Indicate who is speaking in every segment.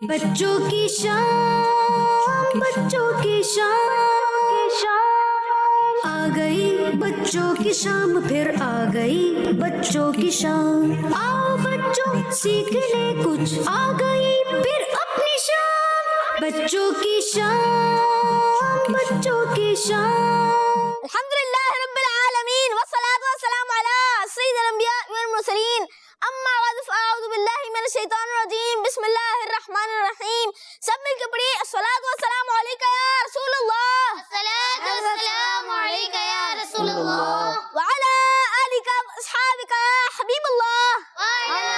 Speaker 1: بچوں کی شام، بچوں کی شام آ گئی، بچوں کی شام پھر آ گئی، بچوں کی شام آؤ بچوں سیکھ لے کچھ، آ گئی پھر اپنی شام، بچوں کی شام، بچوں کی شام۔
Speaker 2: الحمدللہ رب العالمین والصلاة والسلام علی سید الانبیاء والمرسلین، اما بعد فاعوذ باللہ من الشیطان الرجیم، بسم اللہ الرحمن الرحیم۔ سب مل کے پڑھیے الصلاۃ والسلام علیکہ یا رسول اللہ،
Speaker 3: الصلاۃ والسلام علیکہ یا رسول اللہ،
Speaker 2: وعلی آلک واصحابک یا حبیب اللہ،
Speaker 3: وعلی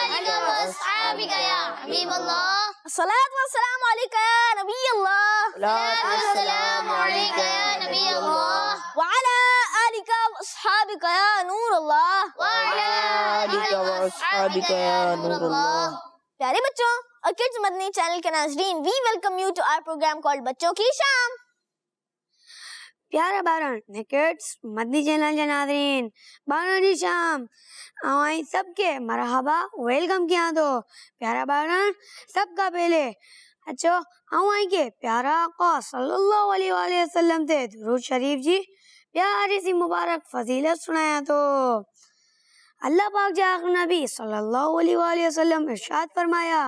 Speaker 3: آلک واصحابک یا حبیب اللہ،
Speaker 2: الصلاۃ والسلام علیکہ یا نبی اللہ،
Speaker 3: الصلاۃ والسلام علیکہ یا نبی اللہ،
Speaker 2: وعلی آلک واصحابک یا نور اللہ،
Speaker 3: وعلی آلک واصحابک یا نور اللہ۔
Speaker 2: پیارے بچوں اور کڈز مدنی چینل کے ناظرین، we welcome you to our program called بچوں کی شام۔
Speaker 4: پیارا باران نے کڈز مدنی چینل کے ناظرین باران کی شام آئیں سب کے مرحبا ویلکم کیا دو۔ پیارا باران سب کا پہلے اچھا آئیں کے پیارا آقا صلی اللہ علیہ وآلہ وسلم تے درود شریف جی پیاری سی مبارک فضیلت سنایا تو اللہ پاک جا آخر نبی صلی اللہ علیہ وآلہ وسلم ارشاد فرمایا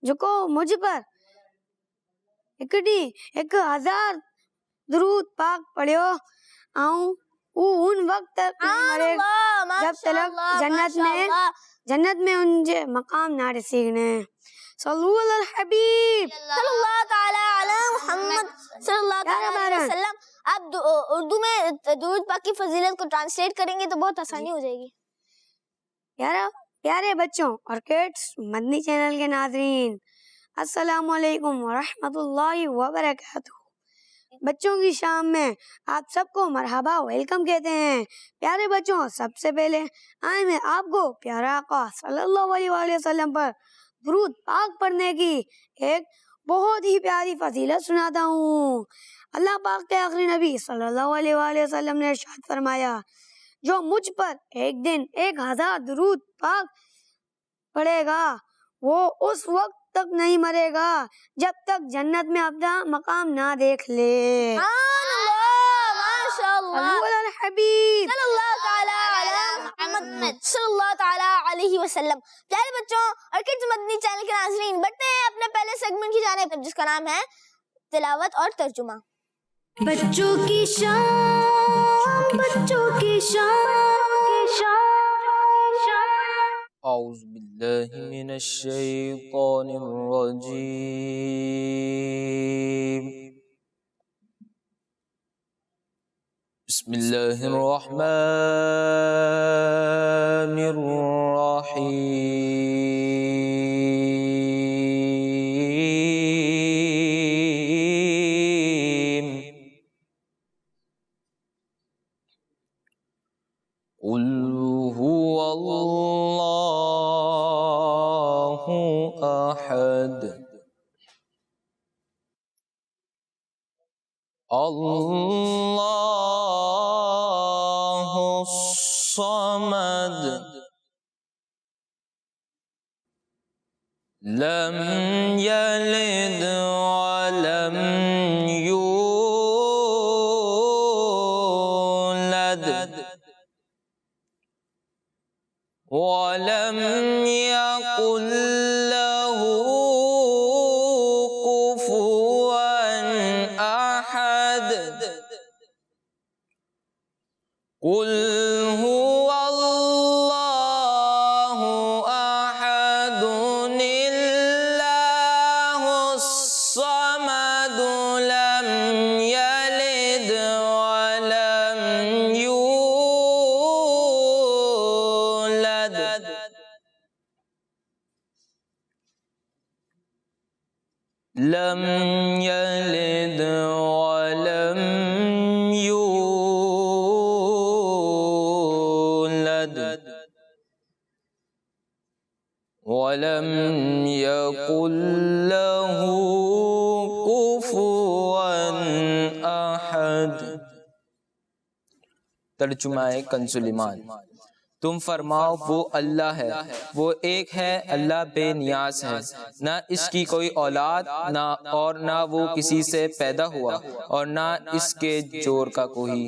Speaker 4: جو کو مجھ پر ایک 1000 درود پاک پڑھو آؤں وہ ان وقت تک نہیں مرے جب تک جنت میں ان کے مقام نہ رسیگنے۔ صلو علی الحبیب
Speaker 2: صلی اللہ تعالی علی محمد صلی اللہ تعالی علیہ وسلم۔ آپ اردو میں درود پاک کی فضیلت کو ٹرانسلیٹ کریں گے تو بہت آسانی ہو جائے گی۔
Speaker 4: پیارے بچوں اور کڈز مدنی چینل کے ناظرین، السلام علیکم ورحمۃ اللہ وبرکاتہ۔ بچوں کی شام میں آپ سب کو مرحبا ویلکم کہتے ہیں۔ پیارے بچوں سب سے پہلے آئے میں آپ کو پیارا آقا صلی اللہ علیہ وآلہ وسلم پر درود پاک پڑھنے کی ایک بہت ہی پیاری فضیلت سناتا ہوں۔ اللہ پاک کے آخری نبی صلی اللہ علیہ وآلہ وسلم نے ارشاد فرمایا جو مجھ پر ایک دن 1000 درود پاک پڑھے گا وہ اس وقت تک نہیں مرے گا جب تک جنت میں اپنا مقام نہ دیکھ لے۔
Speaker 2: سبحان اللہ، ماشاء اللہ،
Speaker 4: صلو علی الحبیب
Speaker 2: صلی اللہ تعالی علی محمد صلی اللہ تعالی علیہ وسلم۔ پیارے بچوں اور کڈز مدنی چینل کے ناظرین، بڑھتے ہیں اپنے پہلے سیگمنٹ کی جانب جس کا نام ہے تلاوت اور ترجمہ۔
Speaker 1: بچوں کی شام، بچوں کی شام
Speaker 5: اعوذ باللہ من الشیطان الرجیم، بسم اللہ الرحمن الرحیم۔ قل هو اللہ احد اللہ الصمد لم یلد ولم یولد وَلَمْ يَكُنْ لَهُ كُفُوًا أَحَدٌ قُلْ هُوَ اللَّهُ أَحَدٌ اللَّهُ الصَّمَدُ لَمْ يَلِدْ وَلَمْ لم یلد ولم یولد ولم یکن له کفوا احد۔ ترجمہ کنز ایمان۔ تم فرماؤ وہ اللہ ہے، وہ ایک ہے، اللہ بے نیاز ہے، نہ اس کی کوئی اولاد نہ وہ کسی سے پیدا ہوا اور نہ اس کے جوڑ کا کوئی۔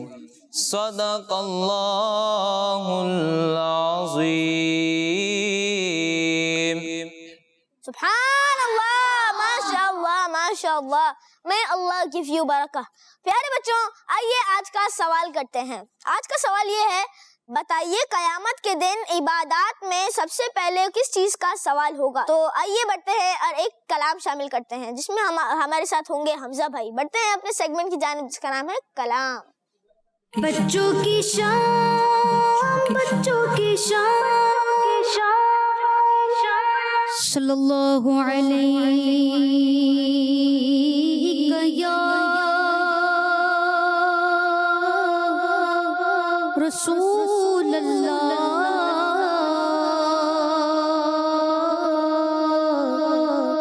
Speaker 5: صدق اللہ العظیم۔
Speaker 2: سبحان اللہ، ماشاء اللہ ماشاء اللہ، may Allah give you برکہ۔ پیارے بچوں، آئیے آج کا سوال کرتے ہیں۔ آج کا سوال یہ ہے، بتائیے قیامت کے دن عبادات میں سب سے پہلے کس چیز کا سوال ہوگا؟ تو آئیے بڑھتے ہیں اور ایک کلام شامل کرتے ہیں جس میں ہمارے ساتھ ہوں گے حمزہ بھائی۔ بڑھتے ہیں اپنے سیگمنٹ کی جانب جس کا نام ہے کلام۔
Speaker 1: بچوں کی شان، بچوں کی شان، صلی اللہ علیہ یا رسول اللہ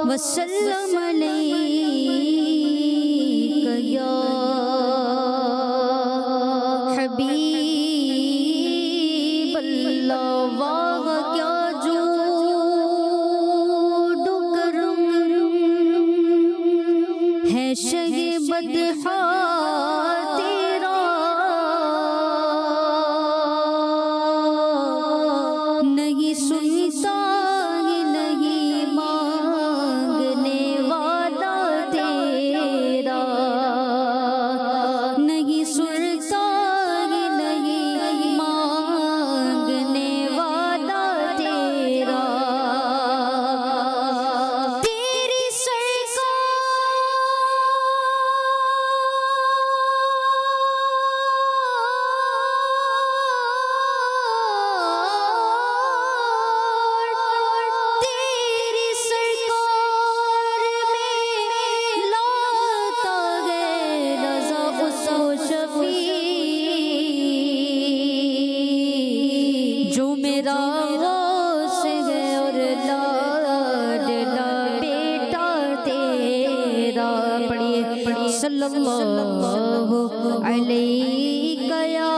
Speaker 1: وسلم علیک یا حبیب اللہ۔ واہ کیا جود و کرم ہے شہ بدحا تیرا، نہیں سنتا نہیں مانگنے والا تیرا، نہیں سنتا نہیں مانگنے والا تیرا، تیری سرکار میں لاتا ہے رضا اس کو شفیع، جو میرا غوث ہے اور لاڈلا بیٹا تیرا۔ پڑھیے صلی اللہ علیہ یا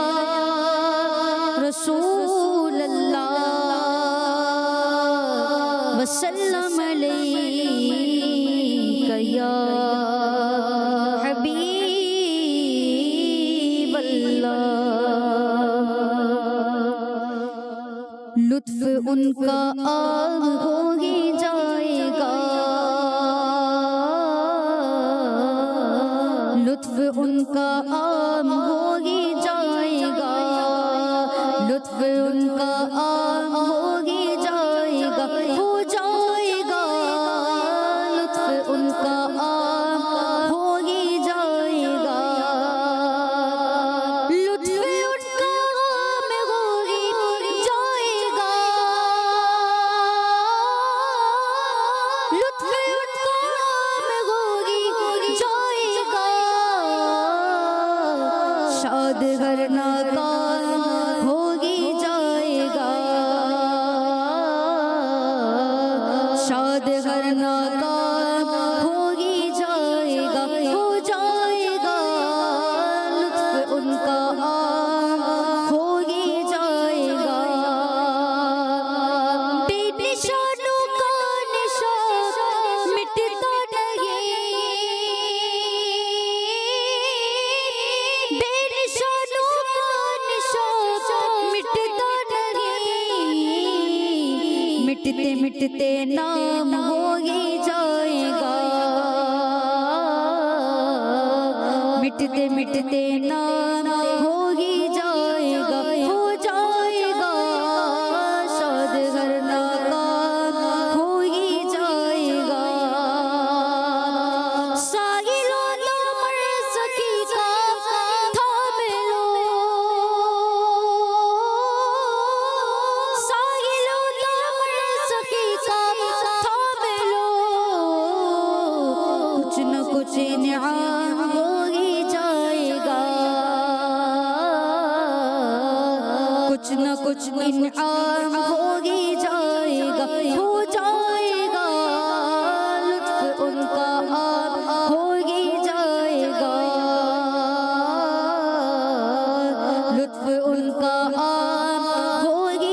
Speaker 1: رسول اللہ وسلم علیک یا حبیب اللہ۔ لطف ان کا عام ہو ہی جائے گا، لطف ان کا عام ہو ہی جائے گا، لطف ان کا عام ہو ہی جائے گا، ہو جائے گا، لطف ان کا عام ہو ہی جائے گا، لطف ان کا عام ہو ہی جائے گا، لطف ان کا عام ہو ہی جائے گا، شاد ہر ناکام ہوگی جائے گا، شاد ہر ناکام ہوگی جائے گا، ہو جائے گا، لطف ان کا عام ہوگی جائے گا، بے نشانوں کا نشان مٹتا نہیں، بے نشانوں کا نشان مٹتا نہیں، مٹتے مٹتے نام ہوگی جائے گا، مٹتے مٹتے نام ہوگی جائے گا، ہو جائے گا، شاد ہر ناکام ہوگی جائے گا، ساحلوں دامن سخی کا تھام لو، ساحلوں دامن سخی کا تھام لو، کچھ نہ کچھ انعام ہوگی جائے گا، کچھ نہ کچھ انعام ہوگی جائے گا، ہو جائے گا، لطف ان کا عام ہوگی جائے گا، لطف ان کا عام ہوگی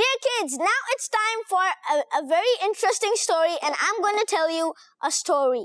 Speaker 2: Dear kids, now it's time for a very interesting story and I'm going to tell you a story.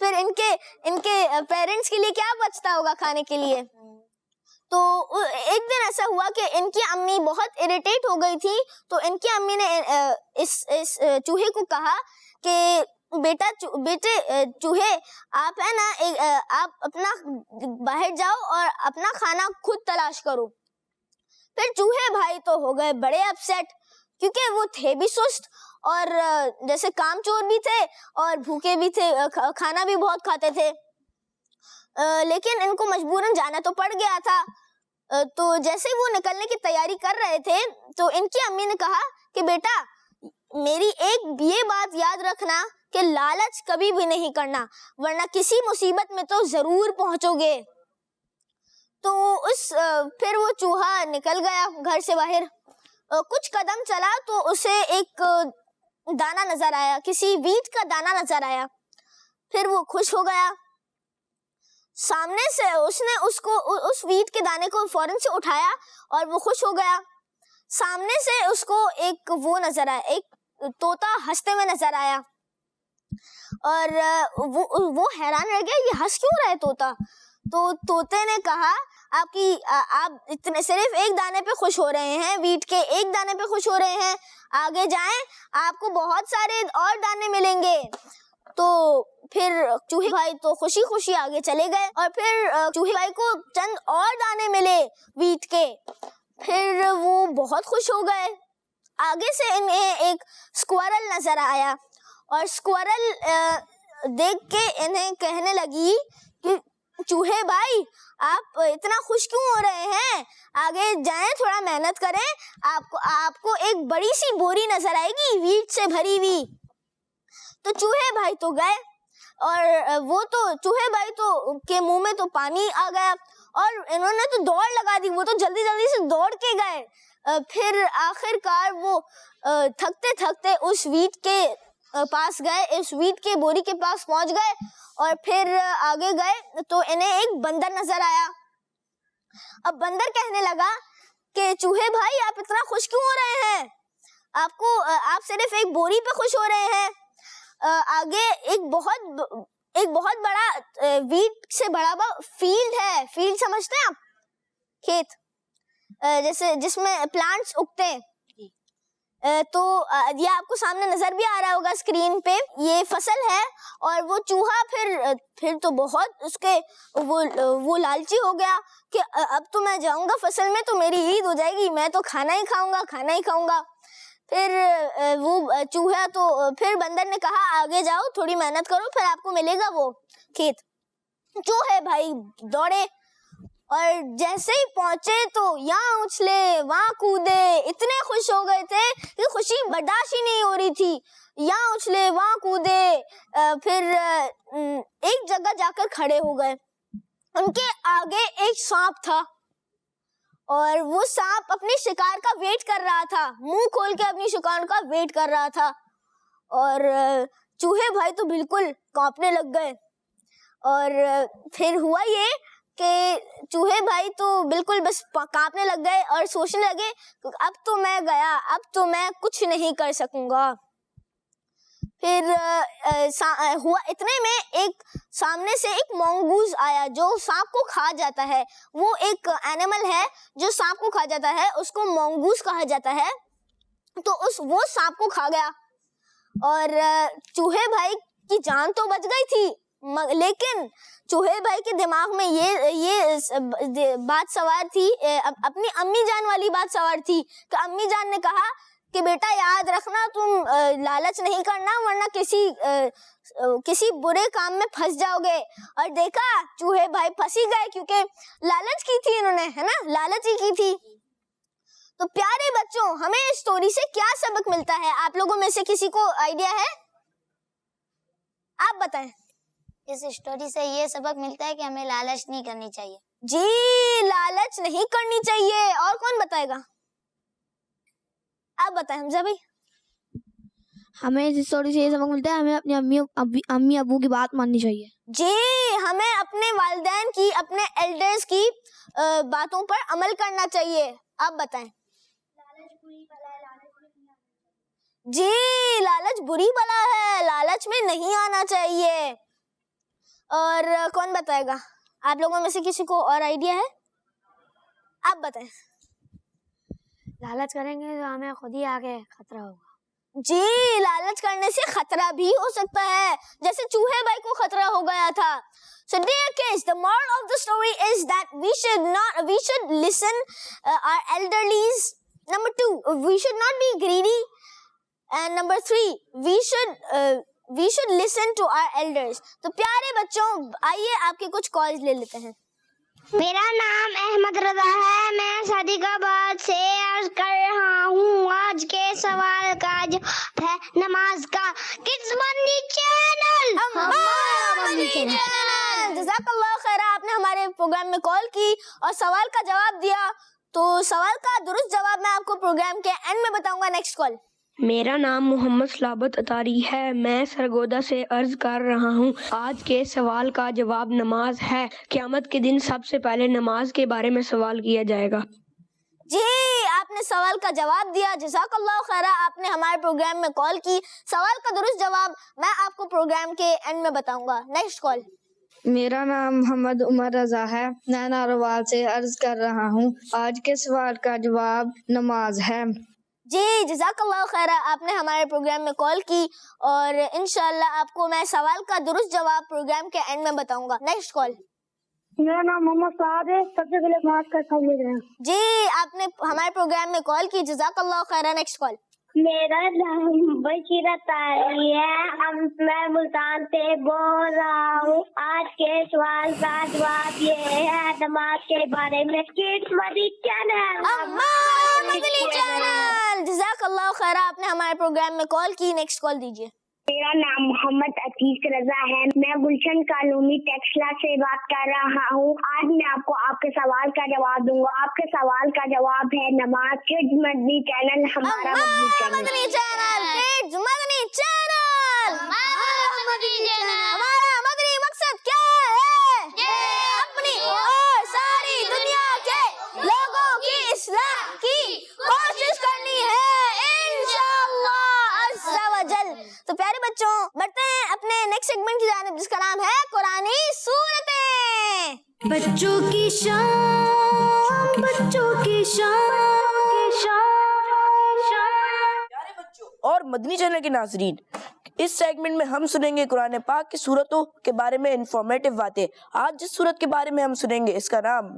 Speaker 2: پھر ان کے پیرنٹس کے لیے کیا بچتا ہوگا کھانے کے لیے. تو ایک دن ایسا ہوا کہ ان کی امی بہت اریٹیٹ ہو گئی تھی. تو ان کی امی نے اس چوہے کو کہا کہ بیٹے چوہے آپ ہے نا آپ اپنا باہر جاؤ اور اپنا کھانا خود تلاش کرو. پھر چوہے بھائی تو ہو گئے بڑے اپسیٹ, کیونکہ وہ تھے بھی سست اور جیسے کام چور بھی تھے اور بھوکے بھی تھے, کھانا بھی بہت کھاتے تھے, لیکن ان کو مجبوراً جانا تو پڑ گیا تھا. تو جیسے وہ نکلنے کی تیاری کر رہے تھے تو ان کی امی نے کہا کہ بیٹا میری ایک یہ بات یاد رکھنا کہ لالچ کبھی بھی نہیں کرنا, ورنہ کسی مصیبت میں تو ضرور پہنچو گے. تو پھر وہ چوہا نکل گیا گھر سے باہر. کچھ قدم چلا تو اسے ایک دانہ نظر آیا, کسی ویٹ کا دانہ نظر آیا. پھر وہ خوش ہو گیا. سامنے سے اس نے اس ویٹ کے دانے کو فوراً سے اٹھایا اور وہ خوش ہو گیا. سامنے سے اس کو ایک وہ نظر آیا, ایک طوطا ہنستے ہوئے نظر آیا اور وہ حیران رہ گیا, یہ ہنس کیوں رہا ہے طوطا. تو طوطے نے کہا آپ اتنے صرف ایک دانے پہ خوش ہو رہے ہیں, ویٹ کے ایک دانے پہ خوش ہو رہے ہیں, آگے جائیں آپ کو بہت سارے اور دانے ملیں گے. تو پھر چوہے بھائی تو خوشی خوشی آگے چلے گئے اور پھر چوہے بھائی کو چند اور دانے ملے ویٹ کے. پھر وہ بہت خوش ہو گئے. آگے سے انہیں ایک اسکوائرل نظر آیا اور اسکوائرل دیکھ کے انہیں کہنے لگی کہ چوہے بھائی آپ اتنا خوش کیوں ہو رہے ہیں, آگے جائیں تھوڑا محنت کریں, آپ کو ایک بڑی سی بوری نظر آئے گی ویٹ سے بھری ہوئی. تو چوہے بھائی تو گئے اور وہ تو چوہے بھائی تو کے منہ میں تو پانی آ گیا اور انہوں نے تو دوڑ لگا دی, وہ تو جلدی جلدی سے دوڑ کے گئے. پھر آخر کار وہ تھکتے تھکتے اس ویٹ کے پاس گئے, اس ویٹ کے بوری کے پاس پہنچ گئے اور پھر آگے گئے تو انہیں ایک بندر نظر آیا. اب بندر کہنے لگا کہ چوہے بھائی آپ اتنا خوش کیوں ہو رہے ہیں, آپ صرف ایک بوری پہ خوش ہو رہے ہیں. آگے ایک بہت بڑا ویٹ سے بڑا فیلڈ ہے. فیلڈ سمجھتے ہیں آپ, کھیت جیسے جس میں پلانٹس اگتے ہیں. تو یہ آپ کو سامنے نظر بھی آ رہا ہوگا اسکرین پہ, یہ فصل ہے. اور وہ چوہا پھر تو بہت اس کے وہ لالچی ہو گیا کہ اب تو میں جاؤں گا فصل میں تو میری عید ہو جائے گی, میں تو کھانا ہی کھاؤں گا. پھر وہ چوہا تو پھر بندر نے کہا آگے جاؤ تھوڑی محنت کرو پھر آپ کو ملے گا وہ کھیت. چوہے بھائی دوڑے اور جیسے ہی پہنچے تو یہاں اچھلے وہاں کودے, اتنے خوش ہو گئے تھے کہ خوشی برداشت ہی نہیں ہو رہی تھی. یہاں اچھلے وہاں کودے, پھر ایک جگہ جا کر کھڑے ہو گئے. ان کے آگے ایک سانپ تھا اور وہ سانپ اپنی شکار کا ویٹ کر رہا تھا, منہ کھول کے اپنی شکار کا ویٹ کر رہا تھا. اور چوہے بھائی تو بالکل کانپنے لگ گئے. اور پھر ہوا یہ کہ چوہے بھائی تو بالکل بس کانپنے لگ گئے اور سوچنے لگے اب تو میں گیا, اب تو میں کچھ نہیں کر سکوں گا. پھر ہوا اتنے میں ایک سامنے سے ایک مونگوز آیا جو سانپ کو کھا جاتا ہے. وہ ایک اینیمل ہے جو سانپ کو کھا جاتا ہے, اس کو مونگوز کہا جاتا ہے. تو وہ سانپ کو کھا گیا اور چوہے بھائی کی جان تو بچ گئی تھی, لیکن چوہے بھائی کے دماغ میں یہ بات سوار تھی, اپنی امی جان والی بات سوار تھی کہ امی جان نے کہا کہ بیٹا یاد رکھنا تم لالچ نہیں کرنا ورنہ کسی برے کام میں پھنس جاؤ گے. اور دیکھا چوہے بھائی پھنس ہی گئے کیونکہ لالچ کی تھی انہوں نے, ہے نا, لالچ ہی کی تھی. تو پیارے بچوں ہمیں اس اسٹوری سے کیا سبق ملتا ہے؟ آپ لوگوں میں سے کسی کو آئیڈیا ہے؟ آپ بتائیں.
Speaker 3: اس اسٹوری سے یہ سبق ملتا ہے کہ ہمیں لالچ نہیں کرنی چاہیے.
Speaker 2: جی لالچ نہیں کرنی چاہیے. اور کون بتائے گا؟ آپ بتائیں حمزہ بھائی.
Speaker 6: ہمیں اس اسٹوری سے یہ سبق ملتا ہے ہمیں اپنی امی ابو کی بات ماننی چاہیے.
Speaker 2: جی ہمیں اپنے والدین کی, اپنے ایلڈرز کی باتوں پر عمل کرنا چاہیے. آپ بتائیں. جی لالچ بری بلا ہے, لالچ میں نہیں آنا چاہیے. اور کون بتائے گا؟ آپ لوگوں میں سے کسی کو اور آئیڈیا ہے؟ آپ بتائیں.
Speaker 4: لالچ کریں گے تو ہمیں خود ہی آگے خطرہ ہوگا.
Speaker 2: جی لالچ کرنے سے خطرہ بھی ہو سکتا ہے، جیسے چوہے بھائی کو خطرہ ہو گیا تھا. So dear kids, the moral of the story is that we should listen our elderlies. Number 2, we should not be greedy. And number 3, we should listen to our elders. تو پیارے بچوں آئیے آپ کے کچھ کالز لے لیتے ہیں.
Speaker 7: میرا نام احمد رضا ہے، میں صادق آباد سے عرض کر رہا ہوں. آج کے سوال کا جو ہے نماز کا. کڈز منی چینل.
Speaker 2: جزاک اللہ خیر، آپ نے ہمارے پروگرام میں کال کی اور سوال کا جواب دیا. تو سوال کا درست جواب میں آپ کو پروگرام کے اینڈ میں بتاؤں گا. Next call.
Speaker 8: میرا نام محمد صلابت اطاری ہے، میں سرگودا سے عرض کر رہا ہوں. آج کے سوال کا جواب نماز ہے. قیامت کے دن سب سے پہلے نماز کے بارے میں سوال کیا جائے گا.
Speaker 2: جی آپ نے سوال کا جواب دیا، جزاک اللہ خیر. آپ نے ہمارے پروگرام میں کال کی. سوال کا درست جواب میں آپ کو پروگرام کے اینڈ میں بتاؤں گا. Next call.
Speaker 9: میرا نام محمد عمر رضا ہے، میں ناروال سے عرض کر رہا ہوں. آج کے سوال کا جواب نماز ہے.
Speaker 2: جی جزاک اللہ خیر، آپ نے ہمارے پروگرام میں کال کی اور انشاءاللہ آپ کو میں سوال کا درست جواب پروگرام کے اینڈ میں بتاؤں گا. Next call.
Speaker 7: میرا نام محمد سعد ہے، سب سے پہلے نماز کا سمجھ رہے ہیں.
Speaker 2: جی آپ نے ہمارے پروگرام میں کال کی، جزاک اللہ خیر. Next call.
Speaker 7: میرا نام بشیرہ طاہری ہے، میں ملتان سے بول رہا ہوں. آج کے سوال کا جواب یہ ہے نماز کے بارے میں. کڈز منی چینل.
Speaker 2: مدنی چینل. جزاک اللہ خیر، آپ نے ہمارے پروگرام میں کال کی. نیکسٹ کال دیجیے.
Speaker 7: میرا نام محمد عتیق رضا ہے، میں گلشن کالونی ٹیکسلا سے بات کر رہا ہوں. آج میں آپ کو آپ کے سوال کا جواب دوں گا. آپ کے سوال کا جواب ہے نماز. کڈز مدنی چینل ہمارا مدنی چینل.
Speaker 2: مدنی چینل. کڈز مدنی چینل. ہمارا مدنی مقصد کیا ہے؟ اپنی اور ساری دنیا کے لوگوں کی اصلاح کی کوشش کرنی ہے انشاءاللہ عز و جل. تو پیارے بچوں بڑھتے ہیں اپنے نیکسٹ سیگمنٹ کی جانب، جس کا نام ہے قرآنی سورتیں.
Speaker 1: بچوں کی شان، بچوں کی شان.
Speaker 10: پیارے بچوں اور مدنی چینل کے ناظرین، اس سیگمنٹ میں ہم سنیں گے قرآن پاک کی سورتوں کے بارے میں انفارمیٹیو باتیں. آج جس سورت کے بارے میں ہم سنیں گے اس کا نام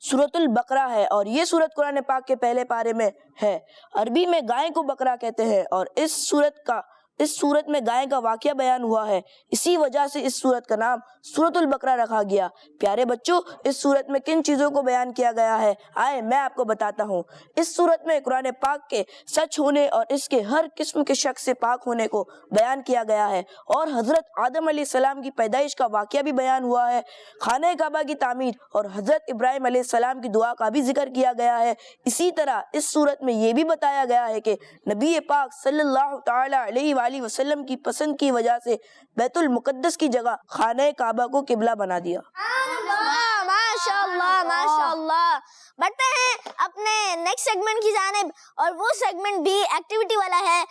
Speaker 10: سورۃ البقرہ ہے، اور یہ سورت قرآن پاک کے پہلے پارے میں ہے. عربی میں گائے کو بقرہ کہتے ہیں، اور اس سورت میں گائے کا واقعہ بیان ہوا ہے. اسی وجہ سے اس سورت کا نام سورۃ البقرہ رکھا گیا. پیارے بچوں اس سورت میں کن چیزوں کو بیان کیا گیا ہے؟ آئے میں آپ کو بتاتا ہوں. اس سورت میں قرآن پاک کے سچ ہونے اور اس کے ہر قسم کے شک سے پاک ہونے کو بیان کیا گیا ہے، اور حضرت آدم علیہ السلام کی پیدائش کا واقعہ بھی بیان ہوا ہے. خانہ کعبہ کی تعمیر اور حضرت ابراہیم علیہ السلام کی دعا کا بھی ذکر کیا گیا ہے. اسی طرح اس سورت میں یہ بھی بتایا گیا ہے کہ نبی پاک صلی اللہ تعالی علیہ وآلہ وسلم کی پسند کی وجہ سے بیت المقدس کی جگہ خانہ کعبہ کو قبلہ بنا دیا.
Speaker 2: ماشاءاللہ ماشاءاللہ. بڑھتے ہیں اپنے نیکسٹ سیگمنٹ کی جانب، اور وہ سیگمنٹ بھی ایکٹیویٹی والا ہے.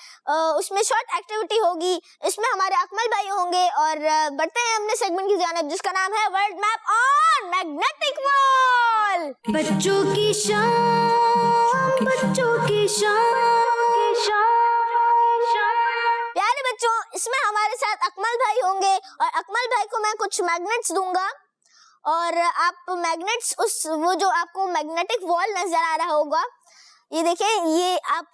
Speaker 2: اس میں شارٹ ایکٹیویٹی ہوگی، اس میں ہمارے اکمل بھائی ہوں گے. اور بڑھتے ہیں اپنے سیگمنٹ کی جانب جس کا نام ہے ورلڈ میپ آن میگنیٹک وال.
Speaker 1: بچوں کی شان، بچوں کی شان.
Speaker 2: پیارے بچوں اس میں ہمارے ساتھ اکمل بھائی ہوں گے، اور اکمل بھائی کو میں کچھ میگنیٹس دوں گا، اور آپ میگنیٹس وہ جو آپ کو میگنیٹک وال نظر آ رہا ہوگا، یہ دیکھیں، یہ آپ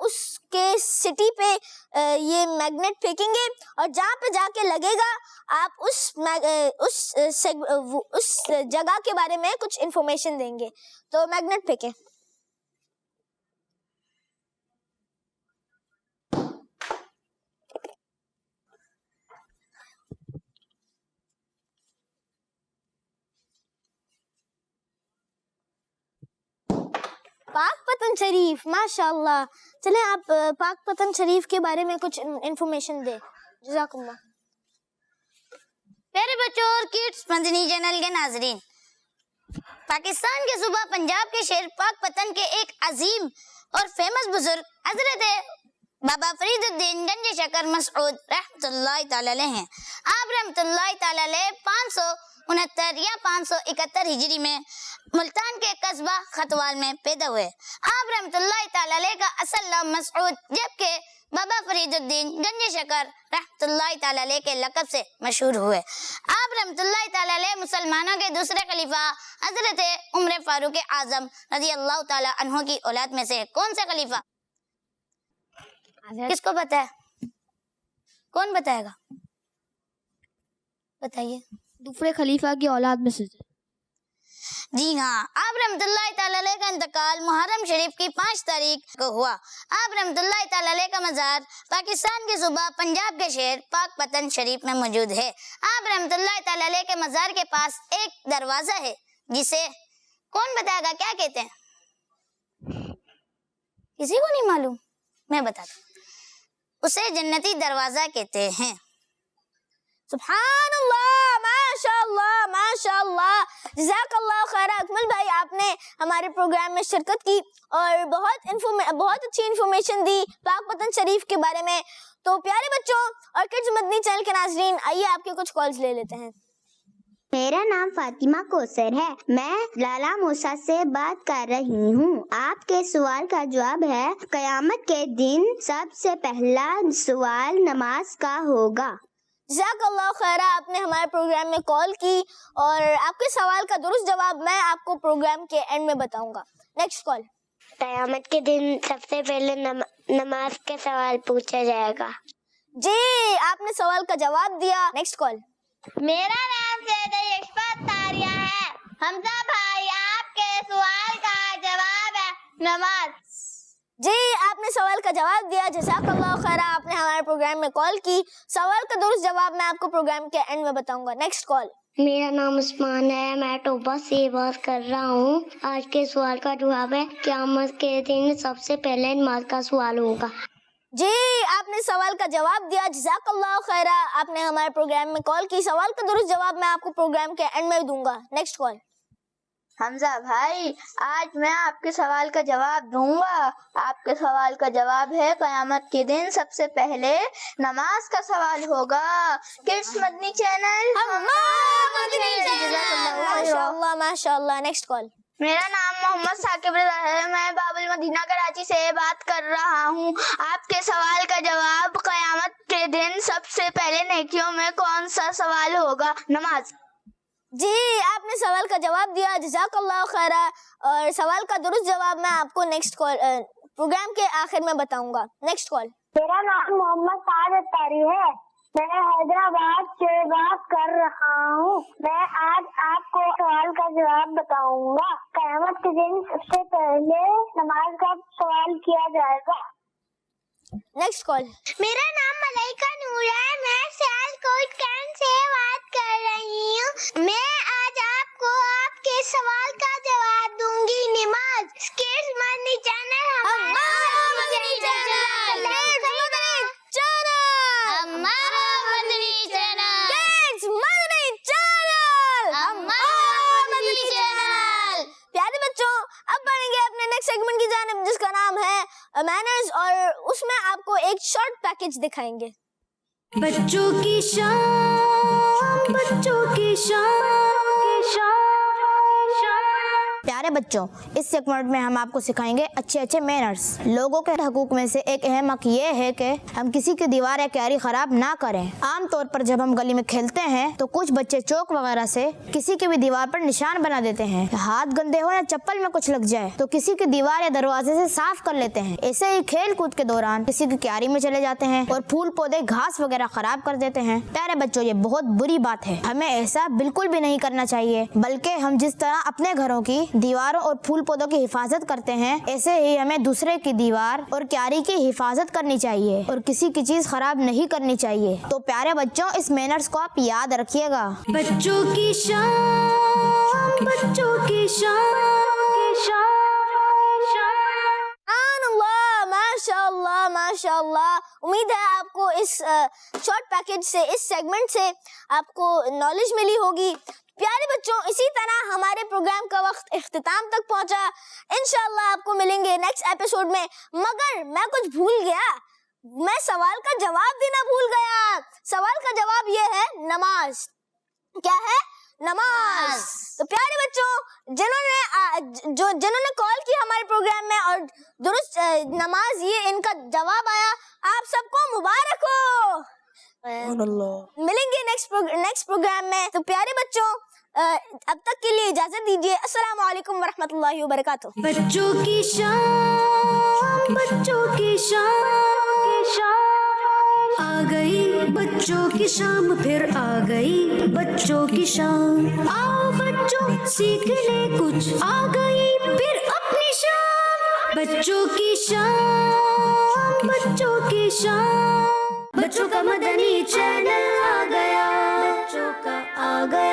Speaker 2: اس کے سٹی پہ یہ میگنیٹ پھینکیں گے، اور جہاں پہ جا کے لگے گا آپ اس جگہ کے بارے میں کچھ انفارمیشن دیں گے. تو میگنیٹ پھینکیں. پاک پتن شریف، ماشاءاللہ. چلیں آپ پاک پتن شریف کے بارے میں کچھ انفارمیشن دیں. جزاک اللہ.
Speaker 3: پیارے بچوں اور کڈز مدنی چینل کے ناظرین، پاکستان کے صوبہ پنجاب کے شہر پاک پتن کے ایک عظیم اور فیمس بزرگ حضرت بابا فرید الدین گنج شکر مسعود رحمۃ اللہ تعالی علیہ ہیں. آپ رحمۃ اللہ تعالی علیہ 569 یا 571 ہجری میں ملتان کے قصبہ خطوال میں پیدا ہوئے. آپ رحمۃ اللہ تعالی علیہ کا اصل نام مسعود جبکہ بابا فرید الدین گنج شکر رحمۃ اللہ تعالی علیہ کے لقب سے مشہور ہوئے. آپ رحمۃ اللہ تعالی علیہ مسلمانوں کے دوسرے خلیفہ حضرت عمر فاروق اعظم رضی اللہ تعالی عنہ کی اولاد میں سے کون سے خلیفہ؟ کس کو پتہ ہے؟ کون بتائے گا؟ بتائیے.
Speaker 6: دوسرے خلیفہ کی اولاد میں سے.
Speaker 3: جی ہاں، آپ رحمۃ اللہ تعالی علیہ کا انتقال محرم شریف کی 5 تاریخ کو ہوا. آپ رحمۃ اللہ تعالی علیہ کا مزار پاکستان کے صوبہ پنجاب کے شہر پاک پتن شریف میں موجود ہے. آپ رحمۃ اللہ تعالی علیہ کے مزار کے پاس ایک دروازہ ہے جسے کون بتائے گا کیا کہتے ہیں؟ کسی کو نہیں معلوم؟ میں بتاتا ہوں. اسے جنتی دروازہ کہتے ہیں.
Speaker 2: سبحان اللہ، ماشاء اللہ ماشاء اللہ، جزاک اللہ خیر. اکمل بھائی، آپ نے ہمارے پروگرام میں شرکت کی اور بہت اچھی انفارمیشن دی پاک پتن شریف کے بارے میں. تو پیارے بچوں اور کڈز مدنی چینل کے ناظرین، آئیے آپ کے کچھ کالز لے لیتے ہیں.
Speaker 7: میرا نام فاطمہ کوثر ہے. میں لالا موسیٰ سے بات کر رہی ہوں. آپ کے سوال کا جواب ہے قیامت کے دن سب سے پہلا سوال نماز کا ہوگا.
Speaker 2: جزاک اللہ خیر. آپ نے ہمارے پروگرام میں کال کی اور آپ کے سوال کا درست جواب میں آپ کو پروگرام کے اینڈ میں بتاؤں گا. Next call.
Speaker 7: قیامت کے دن سب سے پہلے نماز کا سوال پوچھا جائے گا.
Speaker 2: جی، آپ نے سوال کا جواب دیا. Next call.
Speaker 3: میرا نام سید یشفا تاریہ ہے. حمزہ بھائی، آپ کے سوال کا جواب ہے نماز.
Speaker 2: جی، آپ نے سوال کا جواب دیا. جزاک اللہ خیر. آپ نے ہمارے پروگرام میں کال کی. سوال کا درست جواب میں آپ کو پروگرام کے اینڈ میں بتاؤں گا. Next call.
Speaker 7: میرا نام عثمان ہے. میں ٹوبہ سے بات کر رہا ہوں. آج کے سوال کا جواب ہے قیامت کے دن سب سے پہلے نماز کا سوال ہوگا.
Speaker 2: جی، آپ نے سوال کا جواب دیا. جزاک اللہ خیر. آپ نے ہمارے پروگرام میں کال کی. سوال کا درست جواب میں آپ کو پروگرام کے اینڈ میں دوں گا. Next call.
Speaker 9: حمزہ بھائی، آج میں آپ کے سوال کا جواب دوں گا. آپ کے سوال کا جواب ہے قیامت کے دن سب سے پہلے نماز کا سوال ہوگا. کڈز مدنی چینل.
Speaker 2: ماشاء اللہ ماشاء اللہ. Next call.
Speaker 9: میرا نام محمد ثاقب رضا ہے. میں باب المدینہ کراچی سے بات کر رہا ہوں. آپ کے سوال کا جواب قیامت کے دن سب سے پہلے نیکیوں میں کون سا سوال ہوگا؟ نماز.
Speaker 2: جی، آپ نے سوال کا جواب دیا. جزاک اللہ خیر. اور سوال کا درست جواب میں آپ کو نیکسٹ کال پروگرام کے آخر میں بتاؤں گا. Next call.
Speaker 7: میرا نام محمد سعد اتاری ہے. میں حیدرآباد سے بات کر رہا ہوں. میں آج آپ کو سوال کا جواب بتاؤں گا. قیامت کے دن سب سے پہلے نماز کا سوال کیا جائے گا.
Speaker 2: Next call.
Speaker 3: میرا نام ملائکہ نور ہے. میں سیالکوٹ کینٹ سے بات کر رہی ہوں. میں آج آپ کو آپ کے سوال کا جواب دوں گی. نماز. کڈز مدنی چینل. ہمارا مدنی چینل.
Speaker 2: پیارے بچوں، اب بڑھیں گے اپنے نیکسٹ سیگمنٹ کی جانب جس کا نام ہے مینرز، اور اس میں آپ کو ایک شارٹ پیکج دکھائیں گے.
Speaker 1: بچوں کی شان، بچوں کی شان.
Speaker 2: پیارے بچوں، اس سیگمنٹ میں ہم آپ کو سکھائیں گے اچھے مینرز. لوگوں کے حقوق میں سے ایک اہم حق یہ ہے کہ ہم کسی کی دیوار یا کیاری خراب نہ کریں. عام طور پر جب ہم گلی میں کھیلتے ہیں تو کچھ بچے چوک وغیرہ سے کسی کی بھی دیوار پر نشان بنا دیتے ہیں. ہاتھ گندے ہو یا چپل میں کچھ لگ جائے تو کسی کی دیوار یا دروازے سے صاف کر لیتے ہیں. ایسے ہی کھیل کود کے دوران کسی کی کیاری میں چلے جاتے ہیں اور پھول پودے گھاس وغیرہ خراب کر دیتے ہیں. پیارے بچوں، یہ بہت بری بات ہے. ہمیں ایسا بالکل بھی نہیں کرنا چاہیے، بلکہ ہم جس طرح اپنے گھروں کی دیواروں اور پھول پودوں کی حفاظت کرتے ہیں، ایسے ہی ہمیں دوسرے کی دیوار اور کیاری کی حفاظت کرنی چاہیے اور کسی کی چیز خراب نہیں کرنی چاہیے. تو پیارے بچوں، اس مینرز کو آپ یاد رکھیے گا.
Speaker 1: بچوں کی شان، بچوں کی شان.
Speaker 2: ماشاء اللہ ماشاء اللہ. امید ہے آپ کو اس شارٹ پیکج سے، اس سیگمنٹ سے آپ کو نالج ملی ہوگی. پیارے بچوں، اسی طرح ہمارے پروگرام کا وقت اختتام تک پہنچا. انشاءاللہ آپ کو ملیں گے نیکسٹ ایپیسوڈ میں. مگر میں کچھ بھول گیا. میں سوال کا جواب دینا بھول گیا. سوال کا جواب یہ ہے نماز. کیا ہے؟ نماز. تو پیارے بچوں جنہوں نے کال کی ہمارے پروگرام میں اور درست نماز یہ ان کا جواب آیا, آپ سب کو مبارک ہو. ملیں گے نیکسٹ پروگرام میں. تو پیارے بچوں اب تک کے لیے اجازت دیجیے. السلام علیکم ورحمۃ اللہ وبرکاتہ.
Speaker 1: بچوں کی شام, بچوں کی شام, آ گئی بچوں کی شام, پھر آ گئی بچوں کی شام. آؤ بچوں سیکھ لے کچھ, آ گئی پھر اپنی شام. بچوں کی شام, بچوں کی شام, بچوں کا مدنی چینل آ گیا, بچوں کا آ گیا.